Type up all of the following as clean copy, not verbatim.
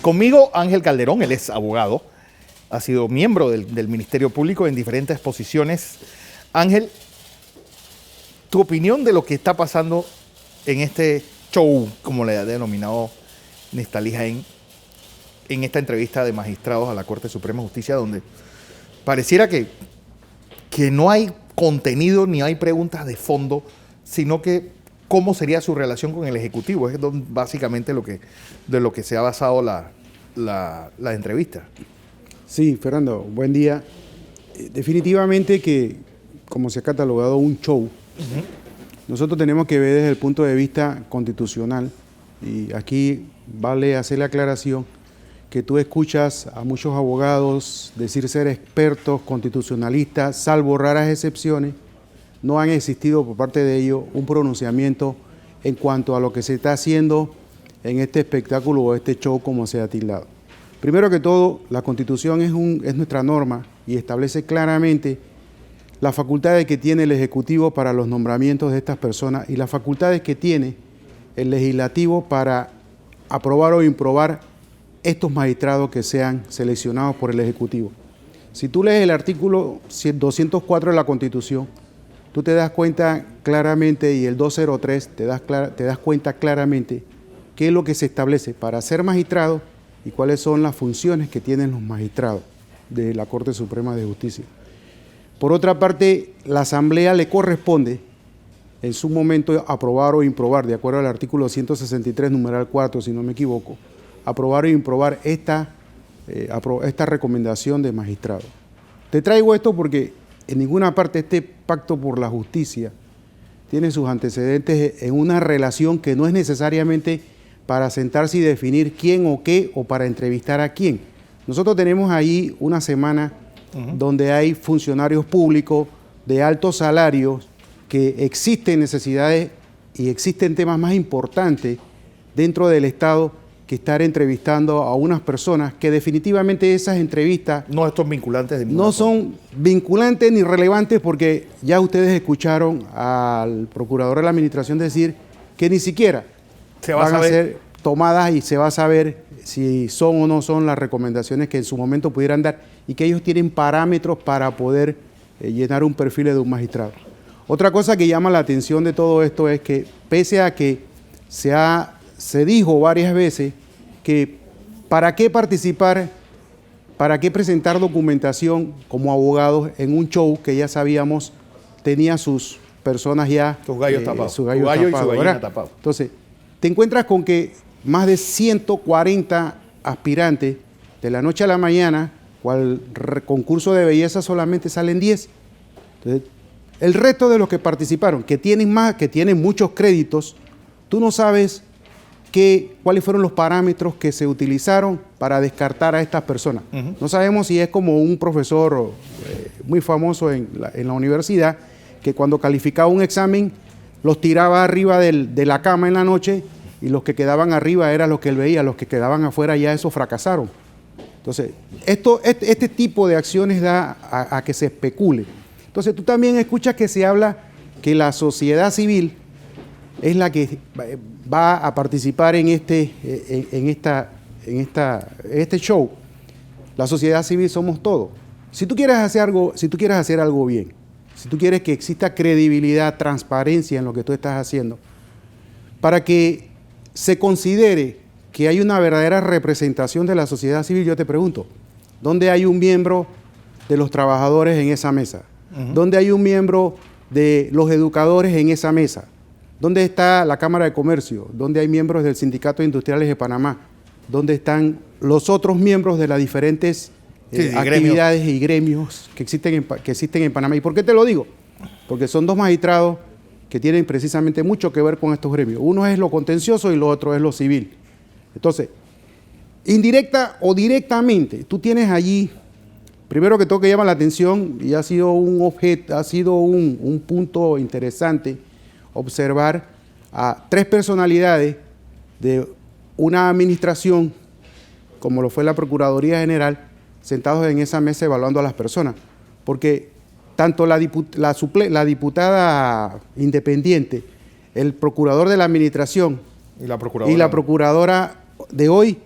Conmigo Ángel Calderón, él es abogado, ha sido miembro del Ministerio Público en diferentes posiciones. Ángel, tu opinión de lo que está pasando en este show, como le ha denominado Neftalí Jaén, en esta entrevista de magistrados a la Corte Suprema de Justicia, donde pareciera que no hay contenido ni hay preguntas de fondo, sino que cómo sería su relación con el Ejecutivo. Es básicamente de lo que se ha basado la entrevista. Sí, Fernando, buen día. Definitivamente que, como se ha catalogado un show, nosotros tenemos que ver desde el punto de vista constitucional, y aquí vale hacer la aclaración que tú escuchas a muchos abogados decir ser expertos constitucionalistas, salvo raras excepciones, no han existido por parte de ellos un pronunciamiento en cuanto a lo que se está haciendo en este espectáculo o este show, como se ha tildado. Primero que todo, la Constitución es nuestra norma y establece claramente las facultades que tiene el Ejecutivo para los nombramientos de estas personas y las facultades que tiene el Legislativo para aprobar o improbar estos magistrados que sean seleccionados por el Ejecutivo. Si tú lees el artículo 204 de la Constitución, tú te das cuenta claramente, y el 203 te das cuenta claramente qué es lo que se establece para ser magistrado y cuáles son las funciones que tienen los magistrados de la Corte Suprema de Justicia. Por otra parte, la Asamblea le corresponde en su momento aprobar o improbar, de acuerdo al artículo 163, numeral 4, si no me equivoco, aprobar o improbar esta recomendación de magistrado. Te traigo esto porque en ninguna parte este pacto por la justicia tiene sus antecedentes en una relación que no es necesariamente para sentarse y definir quién o qué o para entrevistar a quién. Nosotros tenemos ahí una semana donde hay funcionarios públicos de altos salarios, que existen necesidades y existen temas más importantes dentro del Estado que estar entrevistando a unas personas que definitivamente esas entrevistas no son vinculantes no son vinculantes ni relevantes, porque ya ustedes escucharon al procurador de la administración decir que ni siquiera van a ser tomadas y se va a saber si son o no son las recomendaciones que en su momento pudieran dar, y que ellos tienen parámetros para poder llenar un perfil de un magistrado. Otra cosa que llama la atención de todo esto es que, pese a que se dijo varias veces que para qué participar, para qué presentar documentación como abogados en un show que ya sabíamos tenía sus personas ya, sus gallos tapados, su gallo y su gallina tapado. Entonces, te encuentras con que más de 140 aspirantes, de la noche a la mañana, cual concurso de belleza solamente salen 10. Entonces, el resto de los que participaron, que tienen muchos créditos, tú no sabes cuáles fueron los parámetros que se utilizaron para descartar a estas personas. No sabemos si es como un profesor muy famoso en la universidad, que cuando calificaba un examen los tiraba arriba de la cama en la noche, y los que quedaban arriba eran los que él veía, los que quedaban afuera ya esos fracasaron. Entonces, este tipo de acciones da a que se especule. Entonces, tú también escuchas que se habla que la sociedad civil es la que va a participar en este show. La sociedad civil somos todos. Si tú quieres hacer algo bien, si tú quieres que exista credibilidad, transparencia en lo que tú estás haciendo, para que se considere que hay una verdadera representación de la sociedad civil, yo te pregunto, ¿dónde hay un miembro de los trabajadores en esa mesa? ¿Dónde hay un miembro de los educadores en esa mesa? ¿Dónde está la Cámara de Comercio? ¿Dónde hay miembros del Sindicato de Industriales de Panamá? ¿Dónde están los otros miembros de las diferentes actividades y gremios que existen en Panamá? ¿Y por qué te lo digo? Porque son dos magistrados que tienen precisamente mucho que ver con estos gremios. Uno es lo contencioso y lo otro es lo civil. Entonces, indirecta o directamente, tú tienes allí, primero que todo que llama la atención, y ha sido un punto interesante observar a tres personalidades de una administración, como lo fue la Procuraduría General, sentados en esa mesa evaluando a las personas. Porque tanto la diputada independiente, el procurador de la administración y la procuradora de hoy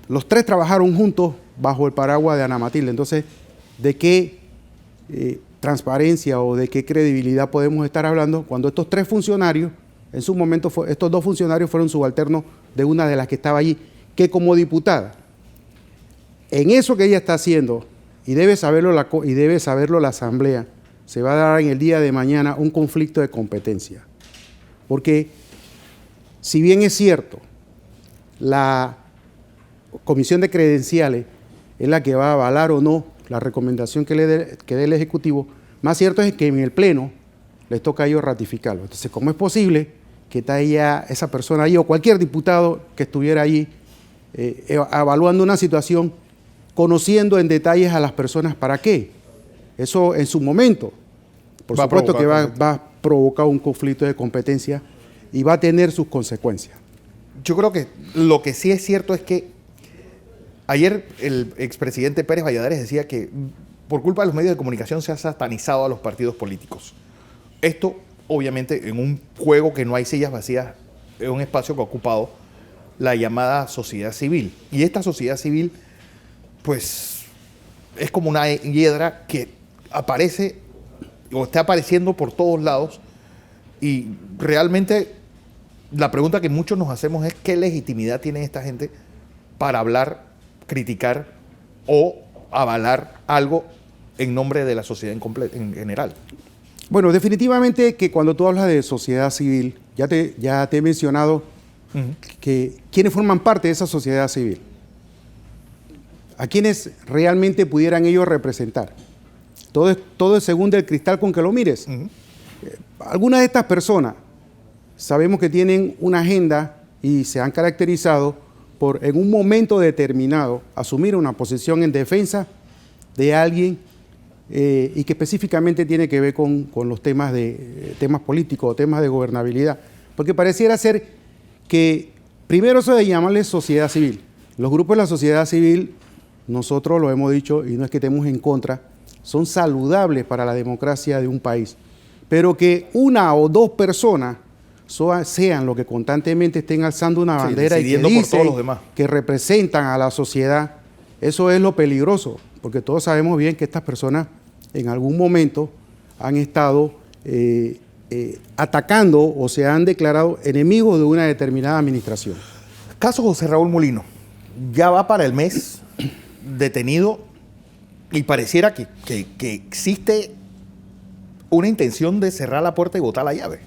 los tres trabajaron juntos bajo el paraguas de Ana Matilde. Entonces, ¿de qué transparencia o de qué credibilidad podemos estar hablando cuando estos tres funcionarios, en su momento, estos dos funcionarios fueron subalternos de una de las que estaba allí, que como diputada, en eso que ella está haciendo, y debe saberlo la Asamblea, se va a dar en el día de mañana un conflicto de competencia. Porque, si bien es cierto, la Comisión de Credenciales es la que va a avalar o no la recomendación que dé el Ejecutivo, más cierto es que en el Pleno les toca a ellos ratificarlo. Entonces, ¿cómo es posible que está esa persona ahí o cualquier diputado que estuviera allí evaluando una situación, conociendo en detalles a las personas? ¿Para qué? Eso en su momento, por supuesto que va a provocar un conflicto de competencia y va a tener sus consecuencias. Yo creo que lo que sí es cierto es que ayer el expresidente Pérez Valladares decía que por culpa de los medios de comunicación se ha satanizado a los partidos políticos. Esto, obviamente, en un juego que no hay sillas vacías, es un espacio que ha ocupado la llamada sociedad civil. Y esta sociedad civil, pues, es como una hiedra que aparece o está apareciendo por todos lados. Y realmente la pregunta que muchos nos hacemos es ¿qué legitimidad tiene esta gente para hablar, criticar o avalar algo en nombre de la sociedad en general? Bueno, definitivamente que cuando tú hablas de sociedad civil, ya te he mencionado que quienes forman parte de esa sociedad civil, a quienes realmente pudieran ellos representar. Todo es según del cristal con que lo mires. Algunas de estas personas sabemos que tienen una agenda y se han caracterizado por en un momento determinado asumir una posición en defensa de alguien y que específicamente tiene que ver con los temas políticos o temas de gobernabilidad. Porque pareciera ser que primero eso de llamarle sociedad civil. Los grupos de la sociedad civil, nosotros lo hemos dicho y no es que estemos en contra, son saludables para la democracia de un país. Pero que una o dos personas sean los que constantemente estén alzando una bandera y que dicen por todos los demás, que representan a la sociedad, eso es lo peligroso, porque todos sabemos bien que estas personas en algún momento han estado atacando o se han declarado enemigos de una determinada administración. Caso José Raúl Mulino, ya va para el mes detenido y pareciera que existe una intención de cerrar la puerta y botar la llave.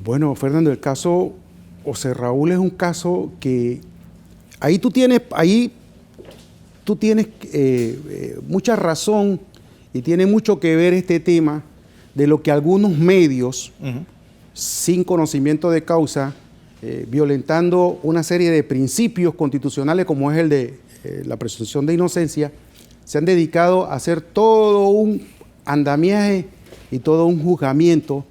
Bueno, Fernando, el caso José Raúl es un caso que ahí tú tienes mucha razón y tiene mucho que ver este tema de lo que algunos medios, sin conocimiento de causa, violentando una serie de principios constitucionales como es el de la presunción de inocencia, se han dedicado a hacer todo un andamiaje y todo un juzgamiento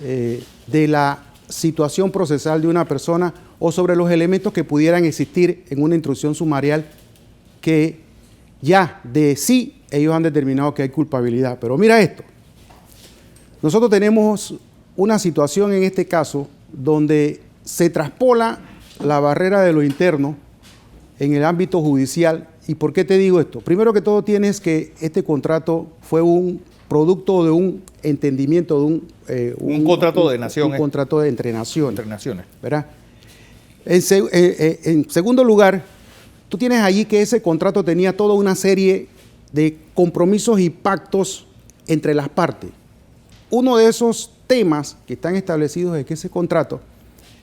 de la situación procesal de una persona o sobre los elementos que pudieran existir en una instrucción sumarial que ya de sí ellos han determinado que hay culpabilidad. Pero mira esto, nosotros tenemos una situación en este caso donde se traspola la barrera de lo interno en el ámbito judicial. ¿Y por qué te digo esto? Primero que todo tienes que este contrato fue un producto de un entendimiento, de un contrato de nación. Un contrato entre naciones. ¿Verdad? En segundo lugar, tú tienes allí que ese contrato tenía toda una serie de compromisos y pactos entre las partes. Uno de esos temas que están establecidos en ese contrato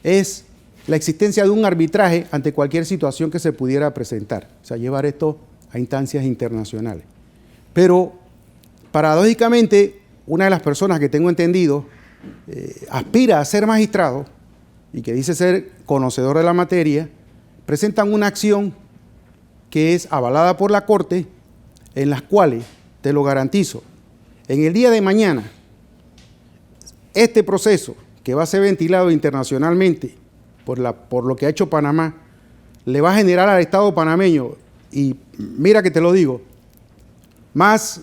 es la existencia de un arbitraje ante cualquier situación que se pudiera presentar, o sea, llevar esto a instancias internacionales. Pero, paradójicamente, una de las personas que tengo entendido aspira a ser magistrado y que dice ser conocedor de la materia, presentan una acción que es avalada por la Corte, en las cuales, te lo garantizo, en el día de mañana, este proceso que va a ser ventilado internacionalmente por lo que ha hecho Panamá, le va a generar al Estado panameño, y mira que te lo digo, más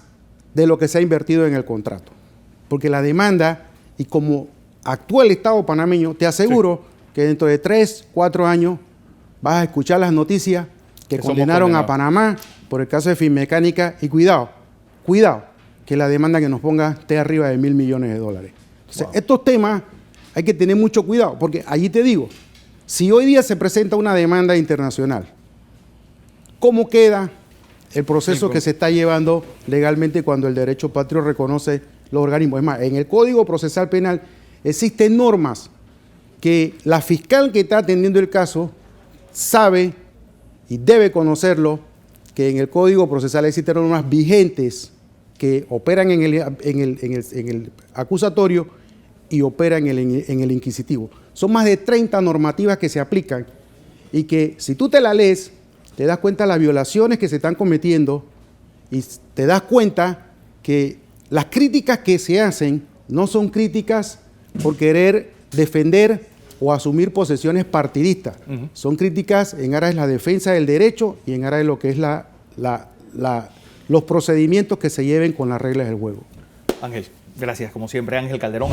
de lo que se ha invertido en el contrato. Porque la demanda, y como actúa el Estado panameño, te aseguro que dentro de 3, 4 años vas a escuchar las noticias que Que somos condenaron a condenados. Panamá por el caso de Finmecánica y cuidado, que la demanda que nos ponga esté arriba de $1.000 millones. Entonces, estos temas hay que tener mucho cuidado, porque allí te digo, si hoy día se presenta una demanda internacional, ¿cómo queda el proceso que se está llevando legalmente cuando el derecho patrio reconoce los organismos? Es más, en el Código Procesal Penal existen normas que la fiscal que está atendiendo el caso sabe y debe conocerlo, que en el Código Procesal existen normas vigentes que operan en el acusatorio y operan en el inquisitivo. Son más de 30 normativas que se aplican y que si tú te la lees, te das cuenta de las violaciones que se están cometiendo y te das cuenta que las críticas que se hacen no son críticas por querer defender o asumir posesiones partidistas. Son críticas en aras de la defensa del derecho y en aras de lo que es los procedimientos que se lleven con las reglas del juego. Ángel, gracias, como siempre, Ángel Calderón.